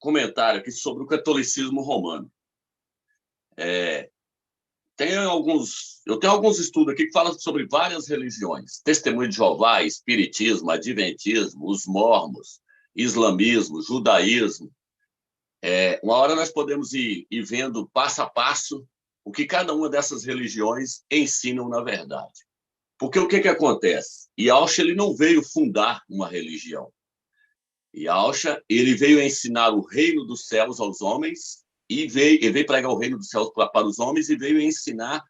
comentário aqui sobre o catolicismo romano. Eu tenho alguns estudos aqui que falam sobre várias religiões. Testemunho de Jeová, Espiritismo, Adventismo, os Mormons, Islamismo, Judaísmo. Uma hora nós podemos ir vendo passo a passo o que cada uma dessas religiões ensinam na verdade. Porque o que acontece? Yahshua ele não veio fundar uma religião. Yahshua ele veio ensinar o reino dos céus aos homens e veio pregar o reino dos céus para os homens e veio ensinar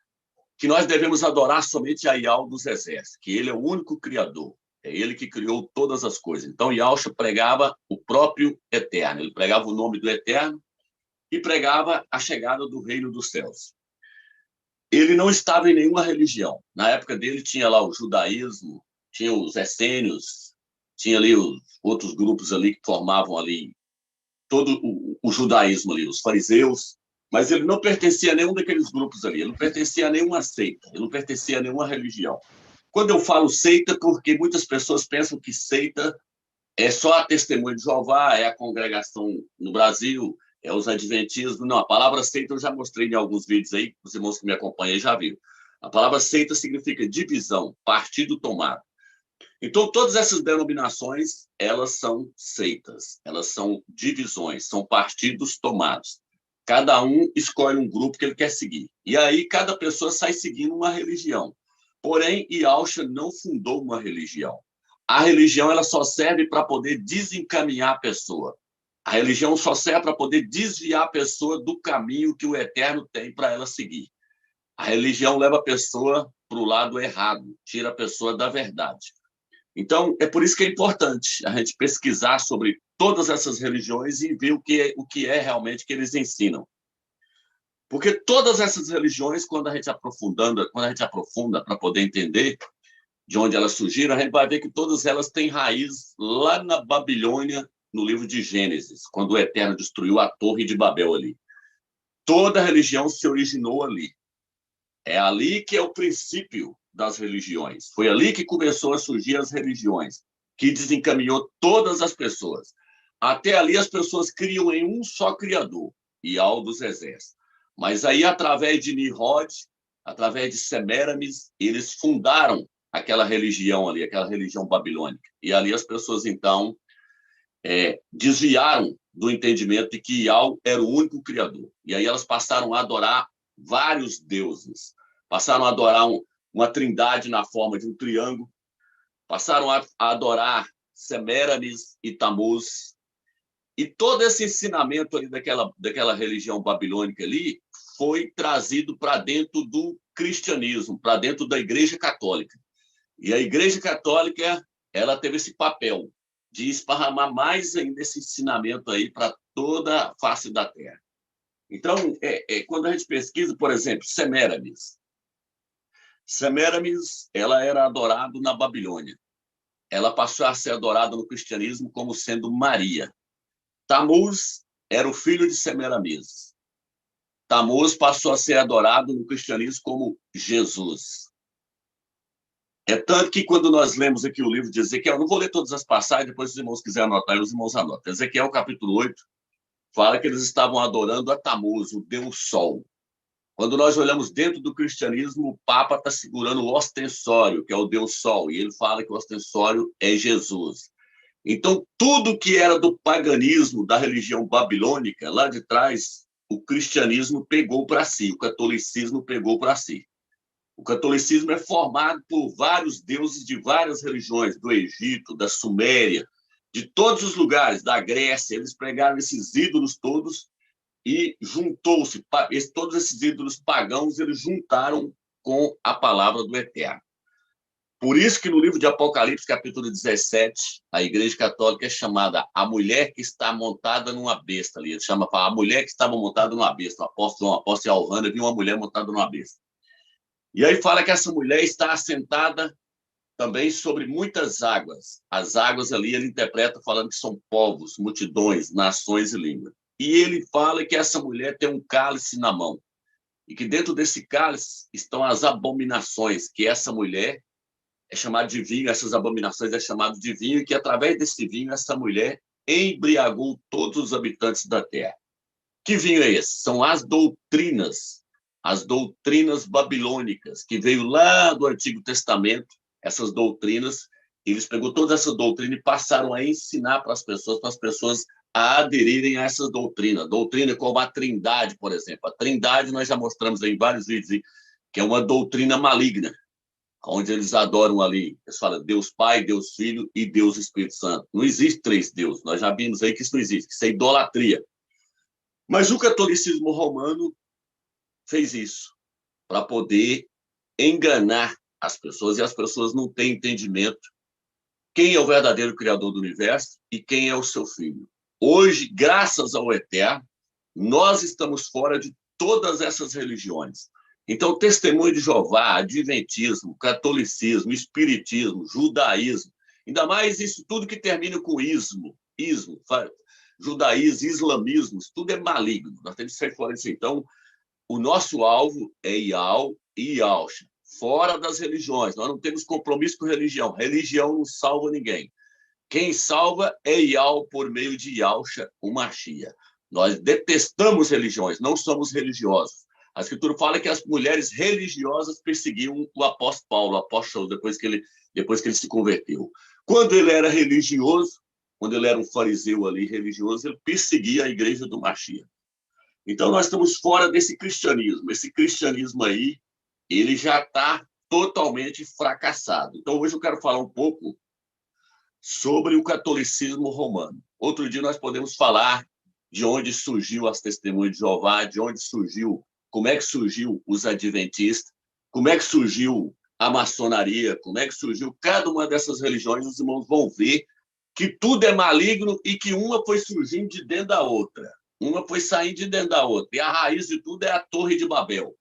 que nós devemos adorar somente a Yahweh dos exércitos, que ele é o único criador, é ele que criou todas as coisas. Então, Yahshua pregava o próprio Eterno, ele pregava o nome do Eterno e pregava a chegada do reino dos céus. Ele não estava em nenhuma religião. Na época dele tinha lá o judaísmo, tinha os essênios, tinha ali os outros grupos ali que formavam ali todo o judaísmo ali, os fariseus, mas ele não pertencia a nenhum daqueles grupos ali, ele não pertencia a nenhuma seita, ele não pertencia a nenhuma religião. Quando eu falo seita, porque muitas pessoas pensam que seita é só a Testemunha de Jeová, é a congregação no Brasil, é os adventistas. Não, a palavra seita eu já mostrei em alguns vídeos aí, os irmãos que me acompanham já viram. A palavra seita significa divisão, partido tomado. Então, todas essas denominações, elas são seitas, elas são divisões, são partidos tomados. Cada um escolhe um grupo que ele quer seguir. E aí, cada pessoa sai seguindo uma religião. Porém, Yahshua não fundou uma religião. A religião ela só serve para poder desencaminhar a pessoa. A religião só serve para poder desviar a pessoa do caminho que o Eterno tem para ela seguir. A religião leva a pessoa para o lado errado, tira a pessoa da verdade. Então, é por isso que é importante a gente pesquisar sobre todas essas religiões e ver o que é realmente que eles ensinam. Porque todas essas religiões, quando a gente aprofunda para poder entender de onde elas surgiram, a gente vai ver que todas elas têm raiz lá na Babilônia, no livro de Gênesis, quando o Eterno destruiu a Torre de Babel ali. Toda religião se originou ali. É ali que é o princípio das religiões. Foi ali que começou a surgir as religiões, que desencaminhou todas as pessoas. Até ali as pessoas criam em um só Criador, Yahweh dos exércitos. Mas aí, através de Nimrod, através de Semiramis, eles fundaram aquela religião ali, aquela religião babilônica. E ali as pessoas, então, desviaram do entendimento de que Yahweh era o único Criador. E aí elas passaram a adorar vários deuses, passaram a adorar uma trindade na forma de um triângulo, passaram a adorar Semiramis e Tamuz. E todo esse ensinamento ali daquela religião babilônica ali foi trazido para dentro do cristianismo, para dentro da Igreja Católica. E a Igreja Católica, ela teve esse papel de esparramar mais ainda esse ensinamento aí para toda a face da Terra. Então, quando a gente pesquisa, por exemplo, Semiramis. Semiramis, ela era adorada na Babilônia. Ela passou a ser adorada no cristianismo como sendo Maria. Tamuz era o filho de Semiramis. Tamuz passou a ser adorado no cristianismo como Jesus. É tanto que quando nós lemos aqui o livro de Ezequiel, não vou ler todas as passagens, depois se os irmãos quiserem anotar, os irmãos anotam. Ezequiel, capítulo 8, fala que eles estavam adorando a Tamuz, o Deus Sol. Quando nós olhamos dentro do cristianismo, o Papa está segurando o ostensório, que é o Deus Sol, e ele fala que o ostensório é Jesus. Então, tudo que era do paganismo, da religião babilônica, lá de trás, o cristianismo pegou para si, o catolicismo pegou para si. O catolicismo é formado por vários deuses de várias religiões, do Egito, da Suméria, de todos os lugares, da Grécia. Eles pregaram esses ídolos todos e juntou-se, todos esses ídolos pagãos, eles juntaram com a palavra do Eterno. Por isso que no livro de Apocalipse, capítulo 17, a Igreja Católica é chamada a mulher que está montada numa besta ali. Ele chama a mulher que estava montada numa besta. O apóstolo Yohana viu uma mulher montada numa besta. E aí fala que essa mulher está assentada também sobre muitas águas. As águas ali ele interpreta falando que são povos, multidões, nações e línguas. E ele fala que essa mulher tem um cálice na mão. E que dentro desse cálice estão as abominações, que essa mulher é chamada de vinho, essas abominações é chamada de vinho, e que através desse vinho essa mulher embriagou todos os habitantes da terra. Que vinho é esse? São as doutrinas babilônicas, que veio lá do Antigo Testamento, essas doutrinas. Eles pegou toda essa doutrina e passaram a ensinar para as pessoas a aderirem a essas doutrinas. Doutrina como a Trindade, por exemplo. A Trindade, nós já mostramos em vários vídeos, que é uma doutrina maligna, onde eles adoram ali, eles falam Deus Pai, Deus Filho e Deus Espírito Santo. Não existe três deuses, nós já vimos aí que isso não existe, que isso é idolatria. Mas o catolicismo romano fez isso, para poder enganar as pessoas, e as pessoas não têm entendimento quem é o verdadeiro Criador do universo e quem é o seu Filho. Hoje, graças ao Eterno, nós estamos fora de todas essas religiões. Então, testemunho de Jeová, adventismo, catolicismo, espiritismo, judaísmo, ainda mais isso tudo que termina com ismo, judaísmo, islamismo, isso tudo é maligno. Nós temos que sair fora disso. Então, o nosso alvo é Ial e Ialcha, fora das religiões. Nós não temos compromisso com religião. Religião não salva ninguém. Quem salva é Ial por meio de Ialcha, o Machia. Nós detestamos religiões, não somos religiosos. A Escritura fala que as mulheres religiosas perseguiam o apóstolo Paulo, o apóstolo, depois que ele se converteu. Quando ele era religioso, quando ele era um fariseu ali religioso, ele perseguia a igreja do Machia. Então, nós estamos fora desse cristianismo. Esse cristianismo aí, ele já está totalmente fracassado. Então, hoje eu quero falar um pouco sobre o catolicismo romano. Outro dia nós podemos falar de onde surgiu as Testemunhas de Jeová, de onde surgiu, como é que surgiu os adventistas, como é que surgiu a maçonaria, como é que surgiu cada uma dessas religiões. Os irmãos vão ver que tudo é maligno e que uma foi surgindo de dentro da outra. Uma foi saindo de dentro da outra. E a raiz de tudo é a Torre de Babel.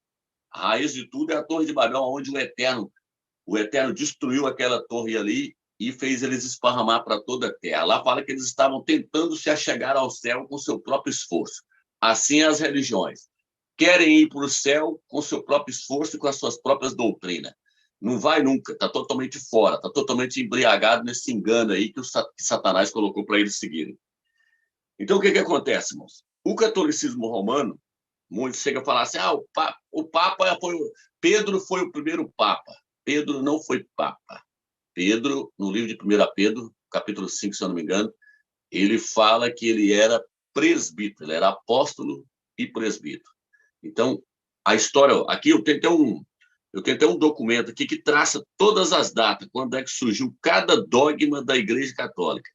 A raiz de tudo é a Torre de Babel, onde o Eterno destruiu aquela torre ali e fez eles esparramar para toda a terra. Lá fala que eles estavam tentando se achegar ao céu com seu próprio esforço. Assim as religiões. Querem ir para o céu com seu próprio esforço e com as suas próprias doutrinas. Não vai nunca, está totalmente fora, está totalmente embriagado nesse engano aí que Satanás colocou para eles seguirem. Então, o que acontece, irmãos? O catolicismo romano, muitos chegam a falar assim, o Papa foi... Pedro foi o primeiro Papa. Pedro não foi Papa. Pedro, no livro de 1 Pedro, capítulo 5, se eu não me engano, ele fala que ele era presbítero, ele era apóstolo e presbítero. Então, a história... Aqui eu tenho até um documento aqui que traça todas as datas, quando é que surgiu cada dogma da Igreja Católica.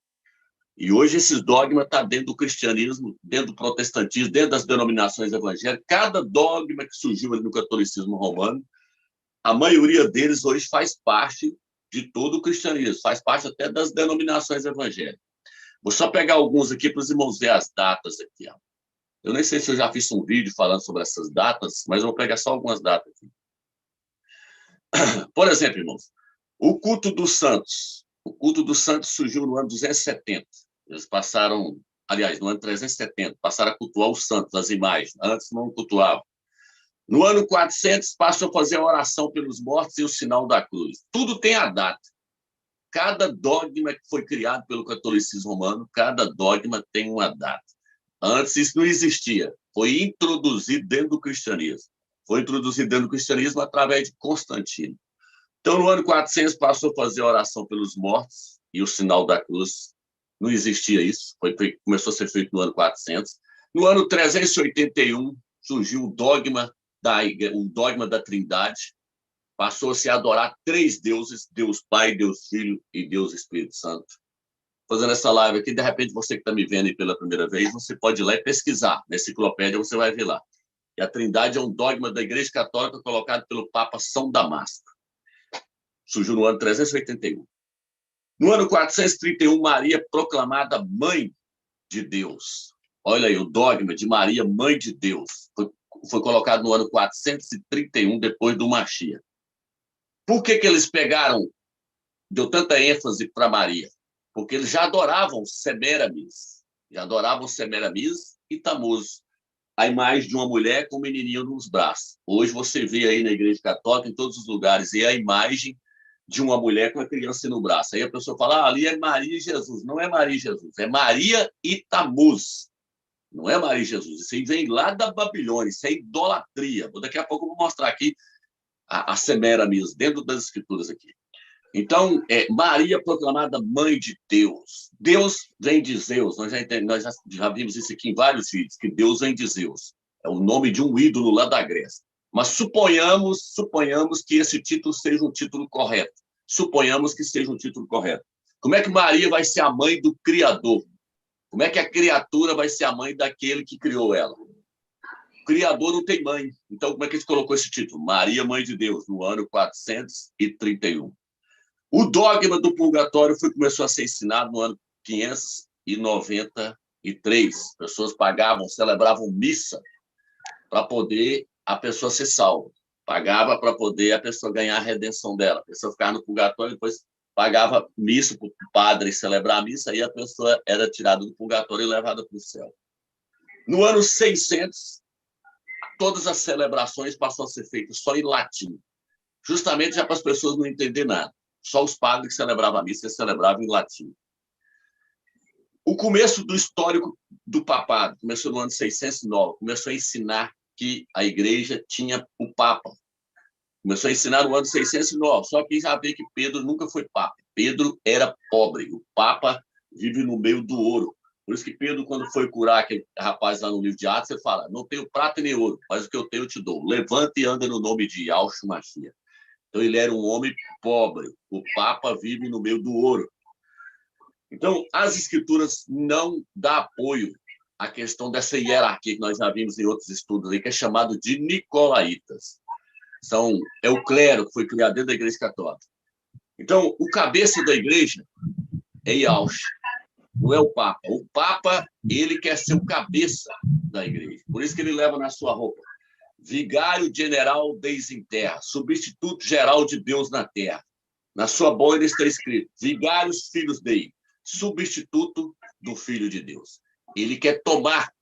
E hoje esses dogmas estão dentro do cristianismo, dentro do protestantismo, dentro das denominações evangélicas. Cada dogma que surgiu ali no catolicismo romano, a maioria deles hoje faz parte de todo o cristianismo, faz parte até das denominações evangélicas. Vou só pegar alguns aqui para os irmãos ver as datas aqui. Ó. Eu nem sei se eu já fiz um vídeo falando sobre essas datas, mas eu vou pegar só algumas datas aqui. Por exemplo, irmãos, o culto dos santos. O culto dos santos surgiu no ano 270. Eles passaram, aliás, no ano 370, passaram a cultuar os santos, as imagens. Antes não cultuavam. No ano 400, passam a fazer a oração pelos mortos e o sinal da cruz. Tudo tem a data. Cada dogma que foi criado pelo catolicismo romano, cada dogma tem uma data. Antes isso não existia. Foi introduzido dentro do cristianismo. Foi introduzido dentro do cristianismo através de Constantino. Então, no ano 400, passou a fazer a oração pelos mortos e o sinal da cruz. Não existia isso. Começou a ser feito no ano 400. No ano 381, surgiu o dogma da Trindade. Passou a se adorar três deuses, Deus Pai, Deus Filho e Deus Espírito Santo. Fazendo essa live aqui, de repente, você que está me vendo aí pela primeira vez, você pode ir lá e pesquisar. Na enciclopédia você vai ver lá. E a Trindade é um dogma da Igreja Católica colocado pelo Papa São Damasco. Surgiu no ano 381. No ano 431, Maria proclamada mãe de Deus. Olha aí, o dogma de Maria, mãe de Deus. Foi colocado no ano 431, depois do Machia. Por que eles deu tanta ênfase para Maria? Porque eles já adoravam Semiramis. Já adoravam Semiramis e Tammuz. A imagem de uma mulher com um menininho nos braços. Hoje você vê aí na Igreja Católica, em todos os lugares, e a imagem de uma mulher com a criança no braço. Aí a pessoa fala, ali é Maria e Jesus. Não é Maria e Jesus, é Maria e Tamuz. Não é Maria e Jesus. Isso aí vem lá da Babilônia, isso é idolatria. Daqui a pouco eu vou mostrar aqui a Semiramis, dentro das escrituras aqui. Então, Maria proclamada mãe de Deus. Deus vem de Zeus. Nós já vimos isso aqui em vários vídeos, que Deus vem de Zeus. É o nome de um ídolo lá da Grécia. Mas suponhamos que esse título seja um título correto. Suponhamos que seja um título correto. Como é que Maria vai ser a mãe do Criador? Como é que a criatura vai ser a mãe daquele que criou ela? O Criador não tem mãe. Então, como é que a gente colocou esse título? Maria, mãe de Deus, no ano 431. O dogma do purgatório começou a ser ensinado no ano 593. Pessoas pagavam, celebravam missa para poder a pessoa ser salva. Pagava para poder a pessoa ganhar a redenção dela. A pessoa ficava no purgatório, depois pagava missa para o padre celebrar a missa, e a pessoa era tirada do purgatório e levada para o céu. No ano 600, todas as celebrações passaram a ser feitas só em latim, justamente já para as pessoas não entenderem nada. Só os padres que celebravam a missa celebravam em latim. O começo do histórico do papado começou no ano 609, começou a ensinar que a igreja tinha o papa. Começou a ensinar no ano 609, só que já vê que Pedro nunca foi papa. Pedro era pobre, o papa vive no meio do ouro. Por isso que Pedro, quando foi curar aquele rapaz lá no livro de Atos, ele fala, não tenho prata nem ouro, mas o que eu tenho eu te dou. Levanta e anda no nome de Yahshua Mashiach. Então ele era um homem pobre, o papa vive no meio do ouro. Então, as escrituras não dão apoio à questão dessa hierarquia que nós já vimos em outros estudos, aí, que é chamado de Nicolaitas. É o clero que foi criado dentro da Igreja Católica. Então, o cabeça da igreja é Yahshua, não é o Papa. O Papa, ele quer ser o cabeça da igreja. Por isso que ele leva na sua roupa vigário general Deus em terra, substituto geral de Deus na terra. Na sua boina está escrito, vigários filhos dele, substituto do Filho de Deus. Ele quer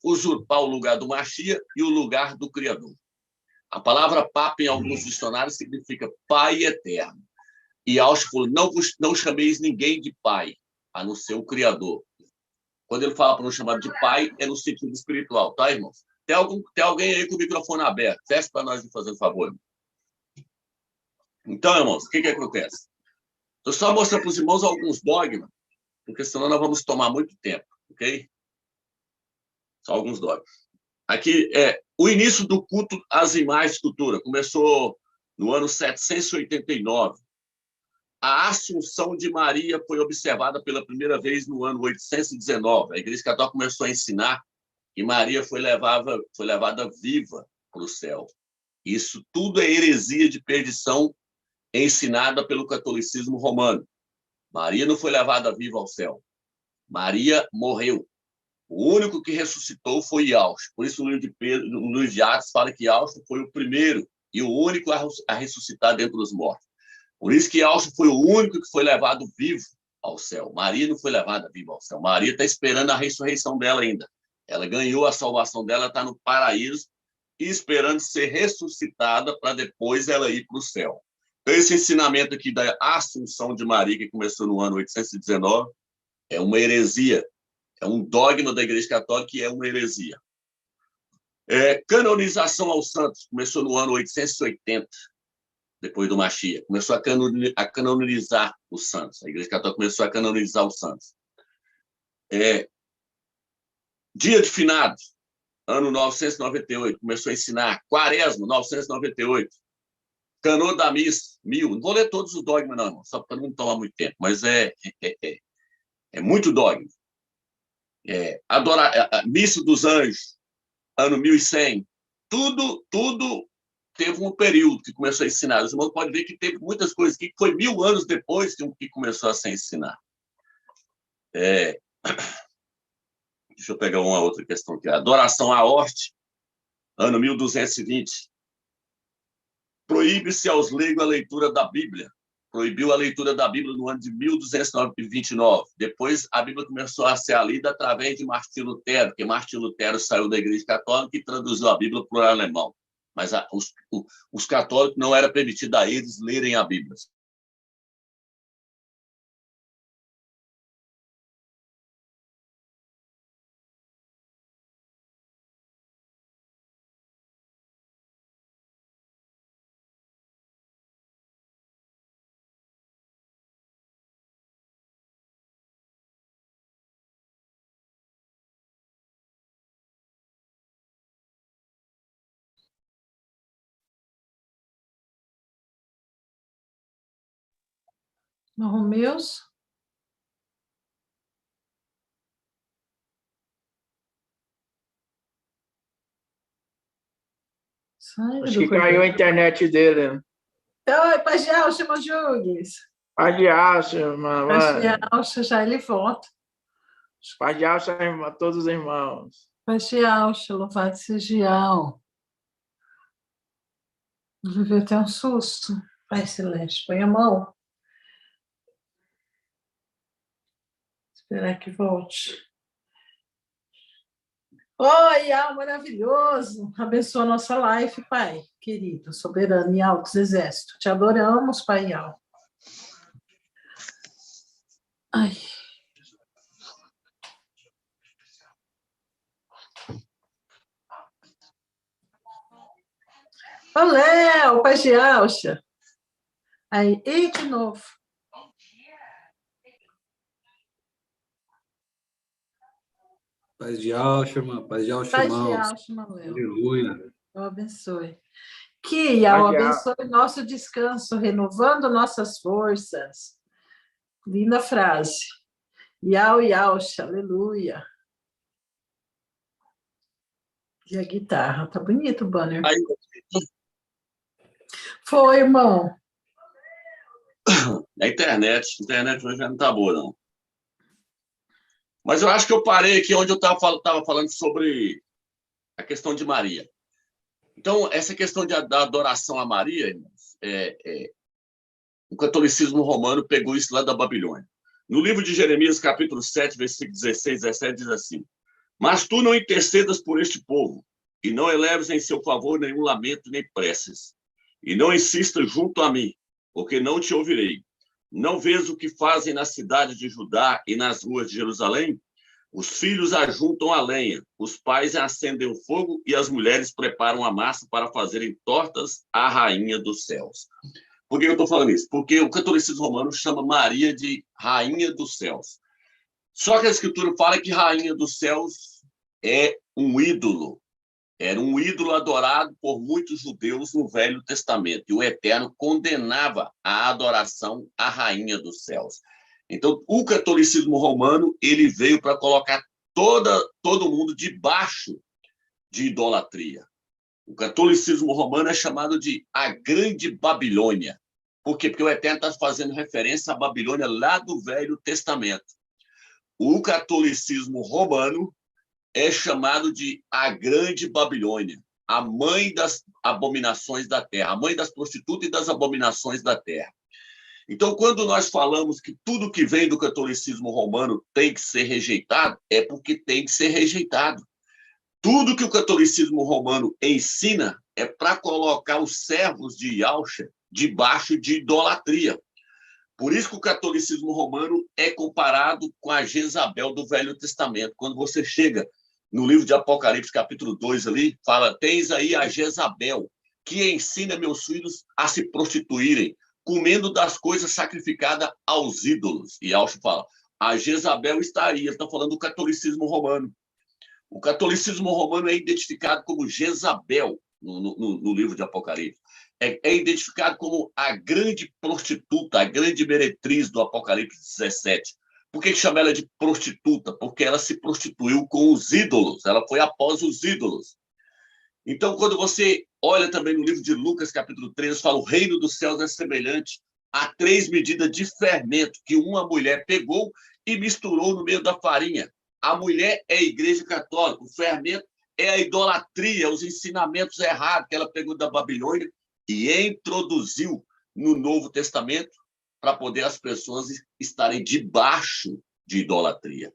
usurpar o lugar do Mashiach e o lugar do Criador. A palavra Papa, em alguns dicionários, significa Pai eterno. E Yahshua falou, não chameis ninguém de Pai, a não ser o Criador. Quando ele fala para não chamar de Pai, é no sentido espiritual, tá, irmãos? Tem alguém aí com o microfone aberto? Fecha para nós, fazer um favor. Então, irmãos, o que acontece? Estou só mostrando para os irmãos alguns dogmas, porque senão nós vamos tomar muito tempo, ok? Só alguns dogmas. Aqui o início do culto às imagens de escultura. Começou no ano 789. A Assunção de Maria foi observada pela primeira vez no ano 819. A Igreja Católica começou a ensinar que Maria foi levada viva para o céu. Isso tudo é heresia de perdição ensinada pelo catolicismo romano. Maria não foi levada viva ao céu. Maria morreu. O único que ressuscitou foi Yahshua. Por isso, no livro de Atos, fala que Yahshua foi o primeiro e o único a ressuscitar dentre os mortos. Por isso que Yahshua foi o único que foi levado vivo ao céu. Maria não foi levada viva ao céu. Maria está esperando a ressurreição dela ainda. Ela ganhou a salvação dela, está no paraíso, esperando ser ressuscitada para depois ela ir para o céu. Então, esse ensinamento aqui da Assunção de Maria, que começou no ano 819, é uma heresia. É um dogma da Igreja Católica e é uma heresia. Canonização aos santos começou no ano 880, depois do Mashiach. Começou a canonizar os santos. A Igreja Católica começou a canonizar os santos. Dia de finados, ano 998, começou a ensinar. Quaresma, 998. Canô da missa, 1000. Não vou ler todos os dogmas, não, irmão, só para não tomar muito tempo, mas é muito dogma. Missa dos Anjos, ano 1100. Tudo teve um período que começou a ensinar. Os irmãos podem ver que teve muitas coisas que foi 1000 anos depois que começou a se ensinar. Deixa eu pegar uma outra questão aqui. Adoração à horte, ano 1220. Proíbe-se aos leigos a leitura da Bíblia. Proibiu a leitura da Bíblia no ano de 1229. Depois, a Bíblia começou a ser lida através de Martim Lutero, porque Martim Lutero saiu da Igreja Católica e traduziu a Bíblia para o alemão. Mas os católicos não era permitido a eles lerem a Bíblia. No Romeus? Sangue Acho do que caiu a Cordeiro. internet dele. Oi, Pagial, chama Jugues. Paz de alça, irmã. Pagial, já ele volta. Paz de alça, irmã, todos os irmãos. Pagial, louvado seja Gial. Viveu até um susto. Pai Celeste, põe a mão. Esperar que volte. Oi, Al, maravilhoso. Abençoa a nossa life, Pai, querido, soberano e altos exércitos. Te adoramos, Pai Al. Ai. Ô, Léo, Pai de Alxa. Aí, e de novo. Paz de Alshama, paz de Pai de Alshamaus. Alxa, Léo. Aleluia. Eu abençoe. Que Al abençoe nosso descanso, renovando nossas forças. Linda frase. Yau, Yauxa, aleluia. E a guitarra, tá bonito o banner. Aí, Foi, irmão. a internet hoje não tá boa, não. Mas eu acho que eu parei aqui onde eu estava falando sobre a questão de Maria. Então, essa questão da adoração a Maria, irmãos, o catolicismo romano pegou isso lá da Babilônia. No livro de Jeremias, capítulo 7, versículo 16, 17, diz assim: Mas tu não intercedas por este povo, e não eleves em seu favor nenhum lamento nem preces, e não insistas junto a mim, porque não te ouvirei. Não vês o que fazem na cidade de Judá e nas ruas de Jerusalém? Os filhos ajuntam a lenha, os pais acendem o fogo e as mulheres preparam a massa para fazerem tortas à rainha dos céus. Por que eu estou falando isso? Porque o catolicismo romano chama Maria de rainha dos céus. Só que a escritura fala que rainha dos céus é um ídolo. Era um ídolo adorado por muitos judeus no Velho Testamento. E o Eterno condenava a adoração à rainha dos céus. Então, o catolicismo romano ele veio para colocar todo mundo debaixo de idolatria. O catolicismo romano é chamado de a Grande Babilônia. Por quê? Porque o Eterno está fazendo referência à Babilônia lá do Velho Testamento. O catolicismo romano é chamado de a Grande Babilônia, a mãe das abominações da terra, a mãe das prostitutas e das abominações da terra. Então, quando nós falamos que tudo que vem do catolicismo romano tem que ser rejeitado, é porque tem que ser rejeitado. Tudo que o catolicismo romano ensina é para colocar os servos de Yahshua debaixo de idolatria. Por isso que o catolicismo romano é comparado com a Jezabel do Velho Testamento. Quando você chega no livro de Apocalipse, capítulo 2, ali, fala, tens aí a Jezabel, que ensina meus filhos a se prostituírem, comendo das coisas sacrificadas aos ídolos. E Yahshua fala, a Jezabel está aí, ele está falando do catolicismo romano. O catolicismo romano é identificado como Jezabel no livro de Apocalipse. É identificado como a grande prostituta, a grande meretriz do Apocalipse 17. Por que chama ela de prostituta? Porque ela se prostituiu com os ídolos, ela foi após os ídolos. Então, quando você olha também no livro de Lucas, capítulo 13, fala o reino dos céus é semelhante a 3 medidas de fermento que uma mulher pegou e misturou no meio da farinha. A mulher é a igreja católica, o fermento é a idolatria, os ensinamentos errados que ela pegou da Babilônia e introduziu no Novo Testamento para poder as pessoas estarem debaixo de idolatria.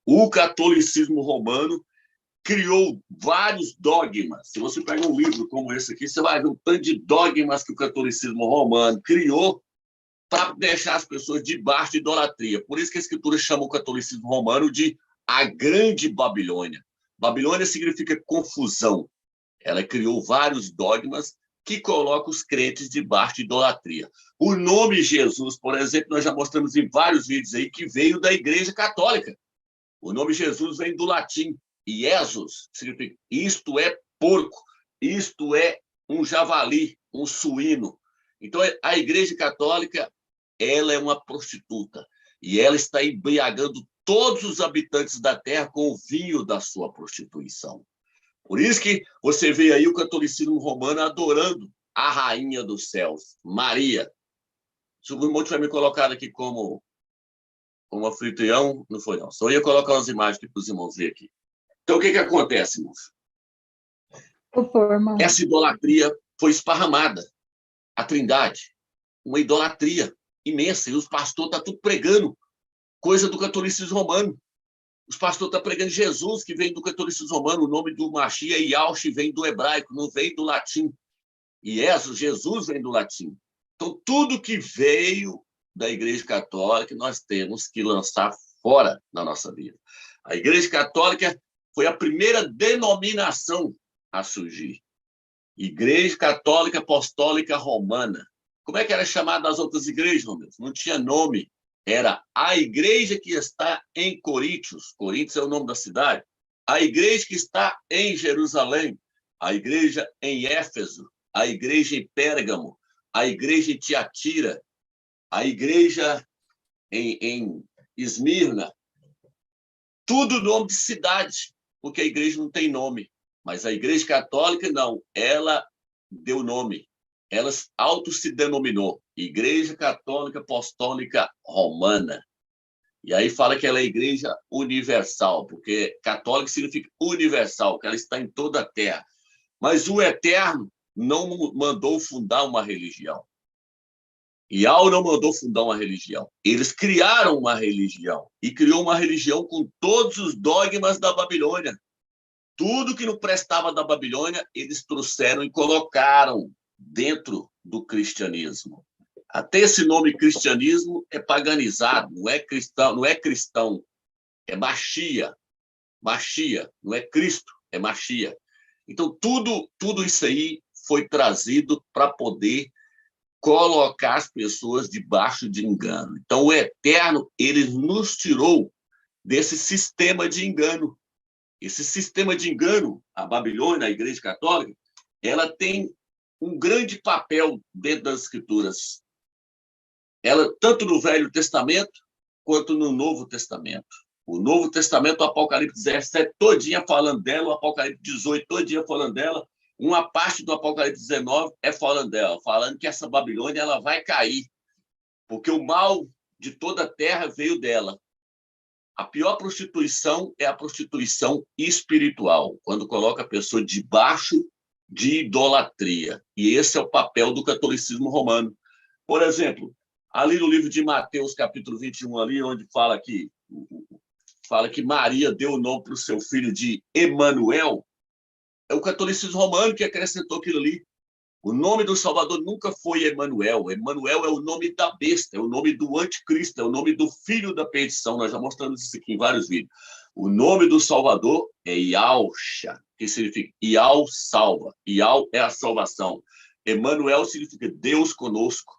O catolicismo romano criou vários dogmas. Se você pega um livro como esse aqui, você vai ver um tanto de dogmas que o catolicismo romano criou para deixar as pessoas debaixo de idolatria. Por isso que a escritura chama o catolicismo romano de a Grande Babilônia. Babilônia significa confusão. Ela criou vários dogmas que colocam os crentes debaixo de idolatria. O nome Jesus, por exemplo, nós já mostramos em vários vídeos aí que veio da Igreja Católica. O nome Jesus vem do latim. Iesus significa isto é porco, isto é um javali, um suíno. Então, a Igreja Católica ela é uma prostituta. E ela está embriagando todos os habitantes da terra com o vinho da sua prostituição. Por isso que você vê aí o catolicismo romano adorando a rainha dos céus, Maria. Se o irmão tiver me colocado aqui como anfitrião, não foi não. Só ia colocar as imagens aqui para os irmãos verem aqui. Então, o que acontece, irmãos? Essa idolatria foi esparramada. A Trindade, uma idolatria imensa. E os pastores estão tudo pregando coisa do catolicismo romano. Os pastores estão pregando Jesus, que vem do catolicismo romano. O nome do Machia e Yaush vem do hebraico, não vem do latim. E Jesus vem do latim. Então, tudo que veio da Igreja Católica, nós temos que lançar fora da nossa vida. A Igreja Católica foi a primeira denominação a surgir. Igreja Católica Apostólica Romana. Como é que era chamada as outras igrejas, Romano? Não tinha nome. Era a igreja que está em Coríntios. Coríntios é o nome da cidade. A igreja que está em Jerusalém. A igreja em Éfeso. A igreja em Pérgamo. A igreja em Tiatira. A igreja em Esmirna. Tudo nome de cidade, porque a igreja não tem nome. Mas a Igreja Católica, não. Ela deu nome. Ela se denominou Igreja Católica Apostólica Romana. E aí fala que ela é Igreja Universal, porque católico significa universal, que ela está em toda a terra. Mas o Eterno não mandou fundar uma religião. Yahweh não mandou fundar uma religião. Eles criaram uma religião. E criou uma religião com todos os dogmas da Babilônia. Tudo que não prestava da Babilônia, eles trouxeram e colocaram dentro do cristianismo. Até esse nome cristianismo é paganizado, não é cristão, é Machia. Machia, não é Cristo, é Machia. Então, tudo isso aí foi trazido para poder colocar as pessoas debaixo de engano. Então, o Eterno, ele nos tirou desse sistema de engano. Esse sistema de engano, a Babilônia, a Igreja Católica, ela tem um grande papel dentro das Escrituras. Ela, tanto no Velho Testamento, quanto no Novo Testamento. O Novo Testamento, o Apocalipse 17, todinha falando dela, o Apocalipse 18, todinha falando dela, uma parte do Apocalipse 19 é falando dela, falando que essa Babilônia ela vai cair, porque o mal de toda a terra veio dela. A pior prostituição é a prostituição espiritual, quando coloca a pessoa debaixo de idolatria. E esse é o papel do catolicismo romano. Por exemplo, ali no livro de Mateus, capítulo 21, ali, onde fala que Maria deu o nome para o seu filho de Emanuel, é o catolicismo romano que acrescentou aquilo ali. O nome do Salvador nunca foi Emanuel. Emanuel é o nome da besta, é o nome do anticristo, é o nome do filho da perdição. Nós já mostramos isso aqui em vários vídeos. O nome do Salvador é Yahusha, que significa Yahweh salva. Yahweh é a salvação. Emanuel significa Deus conosco,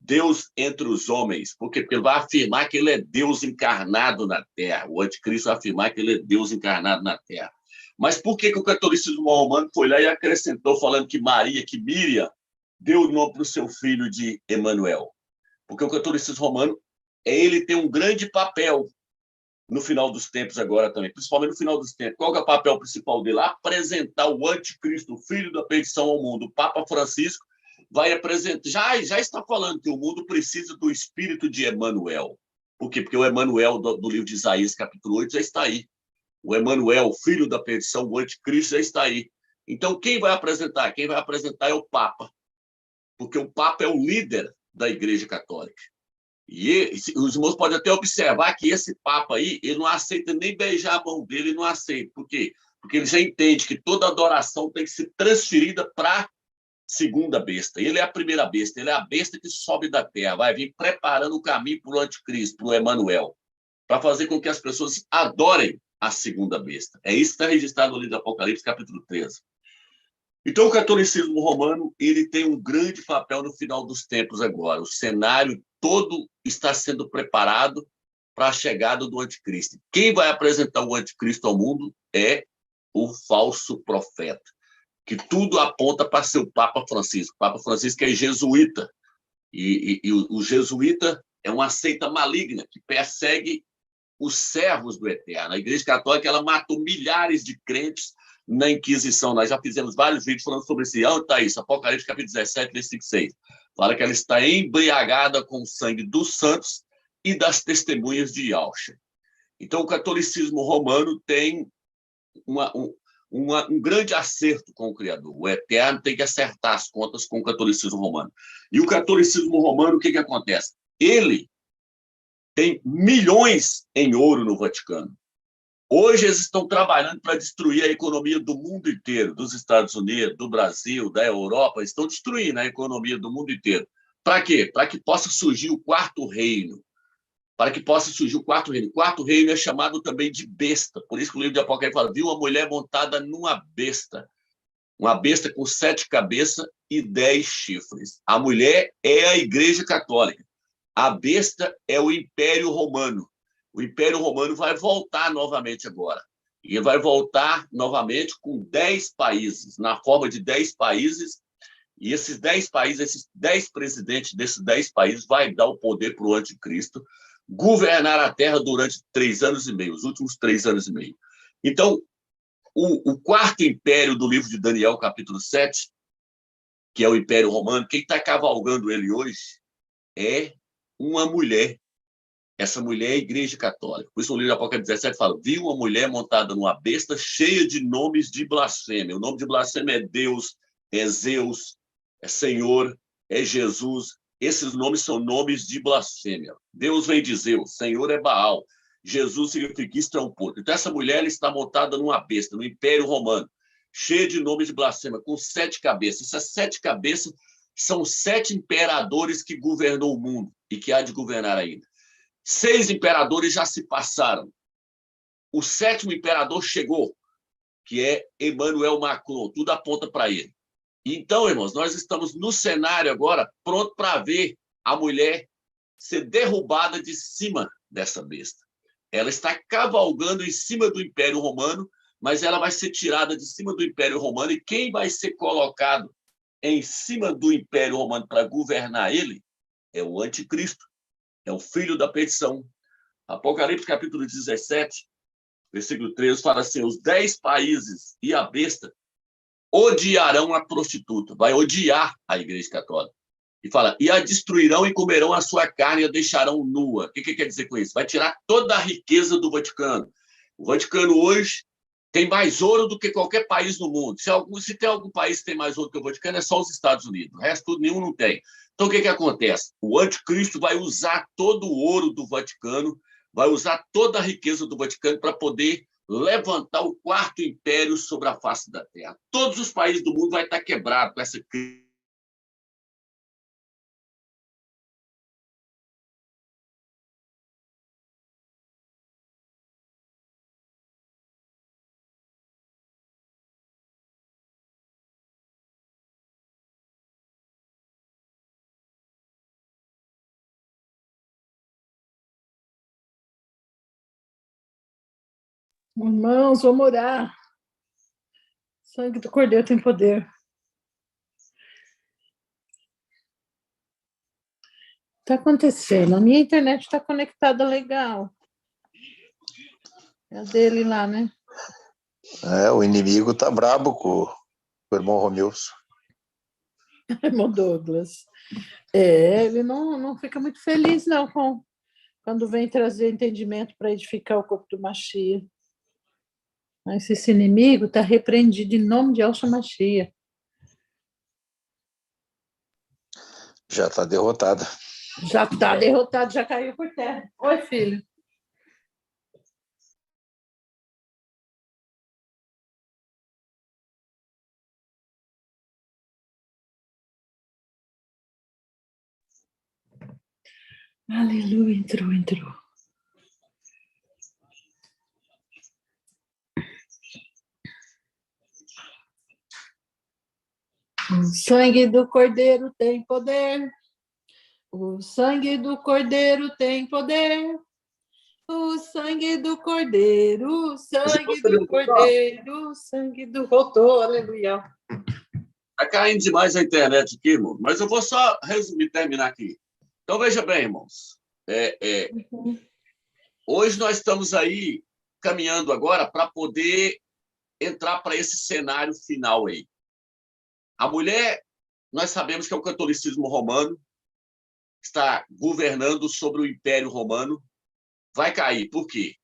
Deus entre os homens, porque ele vai afirmar que ele é Deus encarnado na terra. O anticristo vai afirmar que ele é Deus encarnado na terra. Mas por que o catolicismo romano foi lá e acrescentou, falando que Miriam, deu o nome para o seu filho de Emanuel? Porque o catolicismo romano, ele tem um grande papel no final dos tempos agora também, principalmente no final dos tempos. Qual que é o papel principal dele? Apresentar o anticristo, o filho da perdição ao mundo. O Papa Francisco vai apresentar, já está falando que o mundo precisa do espírito de Emanuel. Por quê? Porque o Emanuel do livro de Isaías, capítulo 8, já está aí. O Emanuel, filho da perdição, o anticristo, já está aí. Então, quem vai apresentar? Quem vai apresentar é o Papa, porque o Papa é o líder da Igreja Católica. E os irmãos podem até observar que esse Papa aí, ele não aceita nem beijar a mão dele, ele não aceita. Por quê? Porque ele já entende que toda adoração tem que ser transferida para a segunda besta. Ele é a primeira besta, ele é a besta que sobe da terra, vai vir preparando o caminho para o anticristo, para o Emanuel, para fazer com que as pessoas adorem a segunda besta. É isso que está registrado no livro do Apocalipse, capítulo 13. Então, o catolicismo romano, ele tem um grande papel no final dos tempos agora. O cenário todo está sendo preparado para a chegada do anticristo. Quem vai apresentar o anticristo ao mundo é o falso profeta, que tudo aponta para ser o Papa Francisco. O Papa Francisco é jesuíta. E o jesuíta é uma seita maligna que persegue os servos do Eterno. A Igreja Católica ela matou milhares de crentes na Inquisição. Nós já fizemos vários vídeos falando sobre isso. Onde está isso? Apocalipse, capítulo 17, versículo 6. Fala que ela está embriagada com o sangue dos santos e das testemunhas de Yahshua. Então, o catolicismo romano tem um grande acerto com o Criador. O Eterno tem que acertar as contas com o catolicismo romano. E o catolicismo romano, o que acontece? Ele tem milhões em ouro no Vaticano. Hoje eles estão trabalhando para destruir a economia do mundo inteiro, dos Estados Unidos, do Brasil, da Europa, estão destruindo a economia do mundo inteiro. Para quê? Para que possa surgir o quarto reino. Para que possa surgir o quarto reino. O quarto reino é chamado também de besta. Por isso que o livro de Apocalipse fala, viu uma mulher montada numa besta. Uma besta com 7 cabeças e 10 chifres. A mulher é a Igreja Católica. A besta é o Império Romano. O Império Romano vai voltar novamente agora. E vai voltar novamente com 10 países, na forma de 10 países. E esses 10 países, esses 10 presidentes desses 10 países, vai dar o poder para o anticristo governar a Terra durante 3 anos e meio, os últimos 3 anos e meio. Então, o quarto império do livro de Daniel, capítulo 7, que é o Império Romano, quem está cavalgando ele hoje é uma mulher. Essa mulher é a Igreja Católica. Por isso, no livro de Apocalipse 17 fala, viu uma mulher montada numa besta cheia de nomes de blasfêmia. O nome de blasfêmia é Deus, é Zeus, é Senhor, é Jesus. Esses nomes são nomes de blasfêmia. Deus vem de Zeus, Senhor é Baal, Jesus significa isto é um porco. Então, essa mulher ela está montada numa besta, no Império Romano, cheia de nomes de blasfêmia, com 7 cabeças. Essas 7 cabeças são 7 imperadores que governou o mundo e que há de governar ainda. 6 imperadores já se passaram. O 7º imperador chegou, que é Emmanuel Macron. Tudo aponta para ele. Então, irmãos, nós estamos no cenário agora pronto para ver a mulher ser derrubada de cima dessa besta. Ela está cavalgando em cima do Império Romano, mas ela vai ser tirada de cima do Império Romano e quem vai ser colocado em cima do Império Romano para governar ele é o anticristo, é o filho da perdição. Apocalipse, capítulo 17, versículo 13, fala assim, os 10 países e a besta odiarão a prostituta, vai odiar a Igreja Católica. E fala, e a destruirão e comerão a sua carne e a deixarão nua. O que quer dizer com isso? Vai tirar toda a riqueza do Vaticano. O Vaticano hoje tem mais ouro do que qualquer país no mundo. Se tem algum país que tem mais ouro que o Vaticano, é só os Estados Unidos. O resto, tudo, nenhum não tem. Então, o que acontece? O anticristo vai usar todo o ouro do Vaticano, vai usar toda a riqueza do Vaticano para poder levantar o quarto império sobre a face da Terra. Todos os países do mundo vão estar quebrados com essa crise. Irmãos, vamos orar. Sangue do Cordeiro tem poder. Está acontecendo. A minha internet está conectada legal. É a dele lá, né? O inimigo tá brabo com o irmão Romilson. Irmão Douglas. Ele não fica muito feliz, não, quando vem trazer entendimento para edificar o corpo do Machia. Mas esse inimigo está repreendido em nome de Yahshua Machia. Já está derrotada. Já está derrotado, já caiu por terra. Oi, filho. Aleluia, entrou. O sangue do Cordeiro tem poder. O sangue do Cordeiro tem poder. O sangue do Cordeiro, o sangue do Cordeiro, o sangue do Voltou, aleluia. Está caindo demais a internet aqui, irmão. Mas eu vou só resumir, terminar aqui. Então, veja bem, irmãos. Hoje nós estamos aí caminhando agora para poder entrar para esse cenário final aí. A mulher, nós sabemos que é o catolicismo romano, está governando sobre o Império Romano, vai cair. Por quê?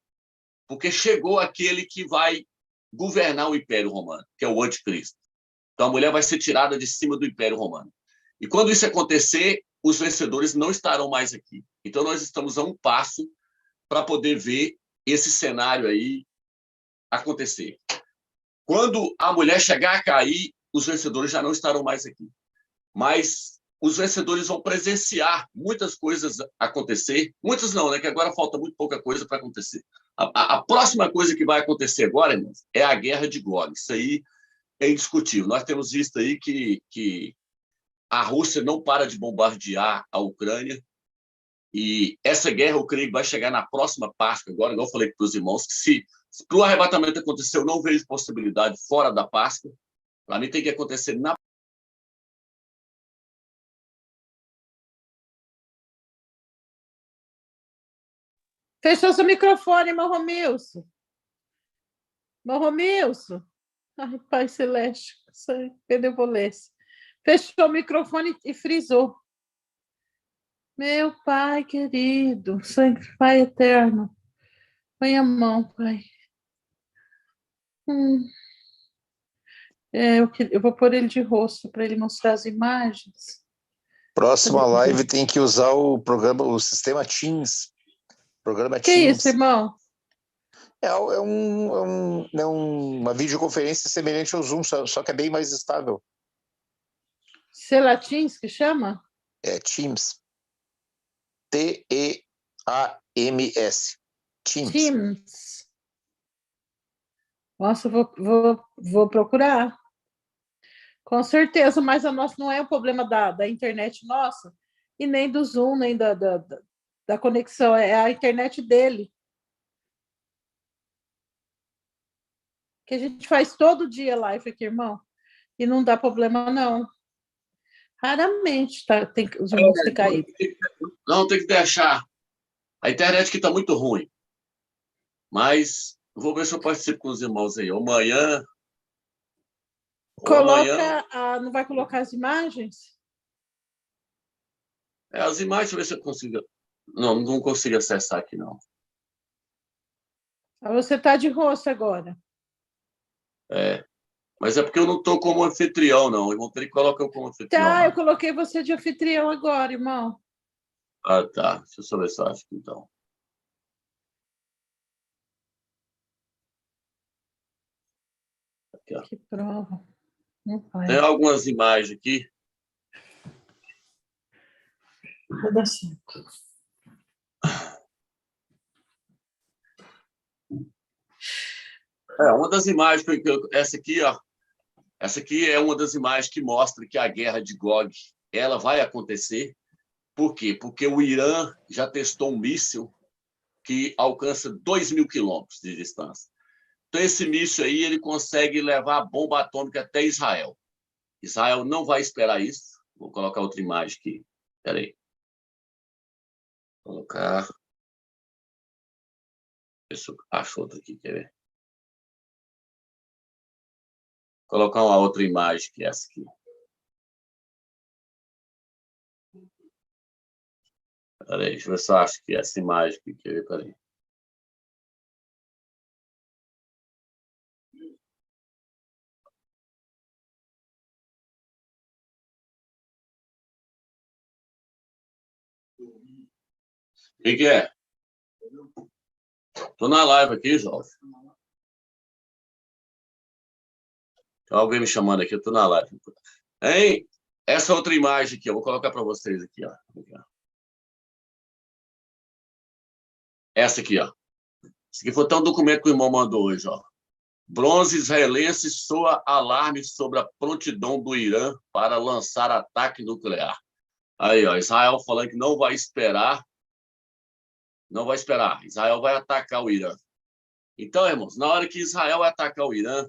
Porque chegou aquele que vai governar o Império Romano, que é o Anticristo. Então, a mulher vai ser tirada de cima do Império Romano. E quando isso acontecer, os vencedores não estarão mais aqui. Então, nós estamos a um passo para poder ver esse cenário aí acontecer. Quando a mulher chegar a cair, os vencedores já não estarão mais aqui. Mas os vencedores vão presenciar muitas coisas acontecer. Muitas não, né? Que agora falta muito pouca coisa para acontecer. A próxima coisa que vai acontecer agora, irmãos, é a guerra de Gog. Isso aí é indiscutível. Nós temos visto aí que a Rússia não para de bombardear a Ucrânia, e essa guerra, eu creio que vai chegar na próxima Páscoa agora, igual eu falei para os irmãos, que se para o arrebatamento acontecer, eu não vejo possibilidade fora da Páscoa. Para mim tem que acontecer na... Fechou seu microfone, irmão Romilson. Irmão Romilson. Ai, Pai Celeste, benevolência. Fechou o microfone e frisou. Meu Pai querido, Santo Pai eterno, põe a mão, Pai. Eu vou pôr ele de rosto para ele mostrar as imagens. Próxima live tem que usar o programa, o sistema Teams. Programa Que Teams. isso, irmão? É uma videoconferência semelhante ao Zoom, só que é bem mais estável. Celatins, que chama? É Teams. T-E-A-M-S. Teams. Nossa, vou procurar. Com certeza, mas a nossa não é o problema da internet nossa, e nem do Zoom, nem da conexão, é a internet dele. Que a gente faz todo dia live aqui, irmão, e não dá problema, não. Raramente os irmãos têm caído. Não, tem que deixar. A internet aqui está muito ruim. Mas vou ver se eu participo com os irmãos aí. Amanhã. Não vai colocar as imagens? As imagens, deixa eu ver se eu consigo. Não consigo acessar aqui, não. Você está de rosto agora. Mas é porque eu não estou como anfitrião, não. Eu vou ter que colocar eu como anfitrião. Tá, eu coloquei você de anfitrião agora, irmão. Ah, tá. Deixa eu só ver se eu acho, então. Aqui, ó. Que prova. Tem algumas imagens aqui. Vai dar certo. Uma das imagens essa aqui, ó. Essa aqui é uma das imagens que mostra que a guerra de Gog ela vai acontecer. Por quê? Porque o Irã já testou um míssil que alcança 2.000 quilômetros de distância. Então, esse míssil aí ele consegue levar a bomba atômica até Israel. Israel não vai esperar isso. Vou colocar outra imagem aqui. Espera aí. Vou colocar. Deixa eu achar outra aqui, quer ver? Vou colocar uma outra imagem que é essa aqui. Espera aí, deixa eu ver se eu acho que é essa imagem aqui, quer ver? Espera aí. O que é? Estou na live aqui, Jorge. Tem alguém me chamando aqui, eu estou na live. Hein? Essa outra imagem aqui, eu vou colocar para vocês aqui, ó. Essa aqui, ó. Esse aqui foi até um documento que o irmão mandou hoje, ó. Bronze israelense soa alarme sobre a prontidão do Irã para lançar ataque nuclear. Aí, ó, Israel falando que não vai esperar. Não vai esperar. Israel vai atacar o Irã. Então, irmãos, na hora que Israel vai atacar o Irã,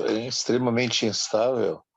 É extremamente instável.